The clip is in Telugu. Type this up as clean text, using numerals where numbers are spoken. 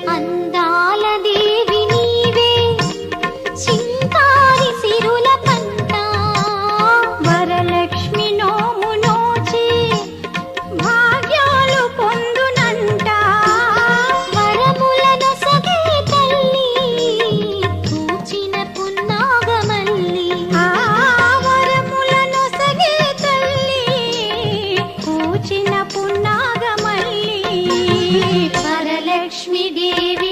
అందాల దేవి నీవే చింకారి సిరుల పంట వరలక్ష్మి నోము నోచి భాగ్యాలు పొందునంట వరములను సగే తల్లి పూచిన పున్నాగమల్లి వరములను సగే తల్లి పూచిన పున్నాగమల్లి వరలక్ష్మి దేవి